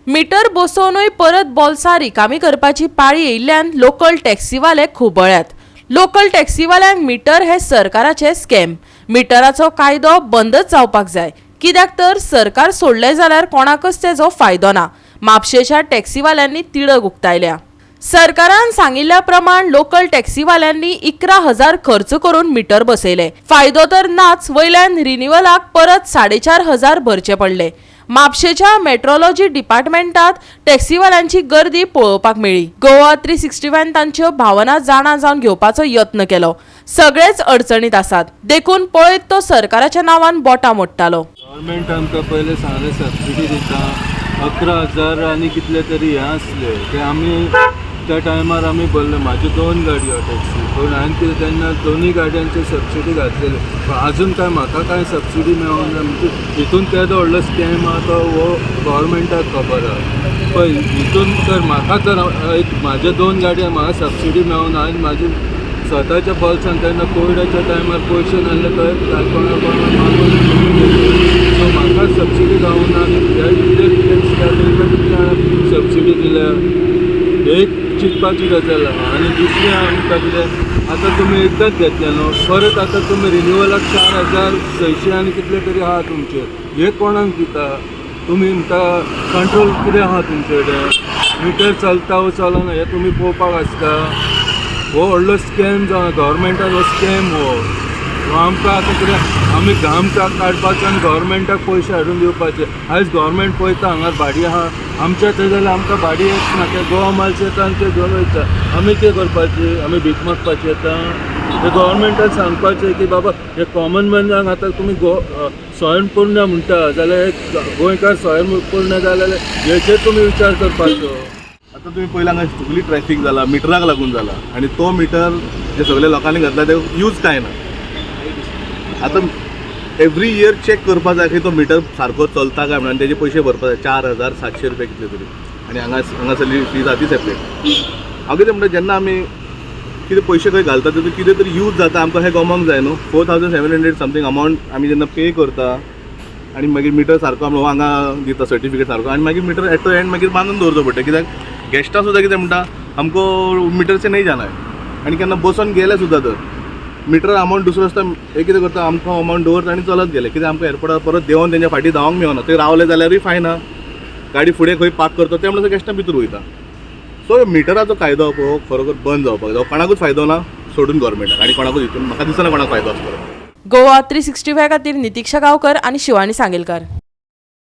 Metre बसोवनूय परत बोल्सां रिकामी करपाची पाळी येयल्ल्यान लोकल टॅक्सीवाले खुबळ्यात। लोकल टॅक्सीवाल्यांक मीटर हे सरकाराचे स्कॅम। मिटराचो कायदो बंदच जावपाक जाय, कित्याक तर सरकार सोडले जाल्यार कोणाकच तेजो फायदो ना। म्हापशेच्या टॅक्सीवाल्यांनी तिडक उक्तायल्या। सरकारान सांगिल्ल्या प्रमाण लोकल टॅक्सीवाल्यांनी 11,000 खर्च करून मीटर बसयले। फायदो तर नाच, वयल्यान रिन्युअलाक परत 4,500 भरचे पडले। म्हापशेच्या मेट्रोलॉजी डिपार्टमेंटात टॅक्सीवाल्यांची गर्दी पळोवपाक मेळ्ळी। गोवा 365 तांच्यो भावना जाणा जावन घेवपाचो यत्न केलो। सगळेच अडचणीत आसात, देखून पळयत तो सरकाराच्या नांवान बोटां मोडटालो। गव्हर्मेंट आमकां पयले सांगले सबसिडी दिता 11,000 आनी कितले तरी हे आसले ते आमी त्या टायमार आमी भरले। म्हाज्यो 2 गाडयो टॅक्सी, पूण हांवें तेन्ना दोनूय गाडयांचे सबसिडी घातलेले, पूण आजून काय म्हाका काय सबसिडी मेळोंक ना। म्हणजे हितून केदो व्हडलो स्कॅम आहा तो हो गव्हर्मेंटाक खबर आहा। पळय हितून तर म्हाका तर एक म्हाज्या 2 गाडयांक म्हाका सबसिडी मेळोन हांवें म्हाजे स्वताच्या बॉल्सान तेन्ना कोविडाच्या टायमार पयशे नासले थंय कोणाक मागून सो म्हाका सबसिडी गावूंक ना। आनी सबसिडी दिल्या एक चिंतपाची गजाल आहा। आनी दुसरें आमकां कितें आतां तुमी एकदांच घेतले न्हू, परत आतां तुमी रिन्युअलाक 4,600 आनी कितले तरी आहा तुमचे, हे कोणाक दिता तुमी? म्हणटा कंट्रोल कितें आहा तुमचे कडेन? मिटर चलता वो चलना हें तुमी पळोवपाक आसता। हो व्हडलो स्कॅम जावन गव्हर्मेंटान हो स्कॅम हो आमकां आतां कितें आमी घाम काडपाचो आनी गव्हर्मेंटाक पयशे हाडून दिवपाचे। आयज गव्हर्मेंट पळयता हांगा भाडी आहा आमच्या थंय जाल्यार आमकां भाडी येच ना, ते गोवा मालचे येता आनी ते घेवन वयता। आमी कितें करपाचें? आमी भीक मागपाची येता? ते गव्हर्मेंटान सांगपाचें की बाबा हे कॉमन मनशांक आतां तुमी स्वयंपूर्ण म्हणटा जाल्यार एक गोंयकार स्वयंपूर्ण जाल्यार हेचेर तुमी विचार करपाचो। आता तुम्ही पहिला हांगा सगळी ट्रॅफिक जाला मिटराक लागून जाला आणि तो मिटर जे सगळे लोकांनी घातला ते यूज काय ना। आता एवरी इयर चेक करपा जाय की तो मिटर सारको चलता काय म्हणून त्याचे पैसे भरपा जाय। 4,700 रुपया कितले तरी, आणि हांगासरली फीज आहा ती सेपरेट। हांव कितें म्हणटा जेन्ना आमी कितें पयशे खंय घालता तेतून कितें तरी यूज जाता आमकां हें गमोंक जाय न्हू। 4,700 समथींग अमावंट आमी जेन्ना पे करता आनी मागीर मिटर सारको आमी हांगा दिता सर्टिफिकेट सारको, आनी मागीर मिटर एट द एंड मागीर बांदून दवरचो पडटा। कित्याक गेस्टां सुद्दां कितें म्हणटा हमको मीटर से नहीं जाना है, आनी केन्ना बसून गेले सुद्दां तर मिटर अमावंट दुसरो आसता हे कितें करता आमकां अमावंट दवरता आनी चलत गेले। कित्याक आमकां एअरपोर्टार परत देंवन तेंच्या फाटीं धांवंक मेळना। थंय रावले जाल्यारूय फायन आहा, गाडी फुडें खंय पार्क करता ते म्हणल्यार गेस्टां भितर वयता। सो मिटराचो कायदो पळय खरोखर बंद जावपाक जाय। कोणाकूच फायदो ना सोडून गव्हर्मेंटाक, आनी कोणाकूच हितून म्हाका दिसना कोणाक फायदो आसतलो। गोवा 365 खातीर नितीक्षा गांवकर आनी शिवानी सांगेलकार।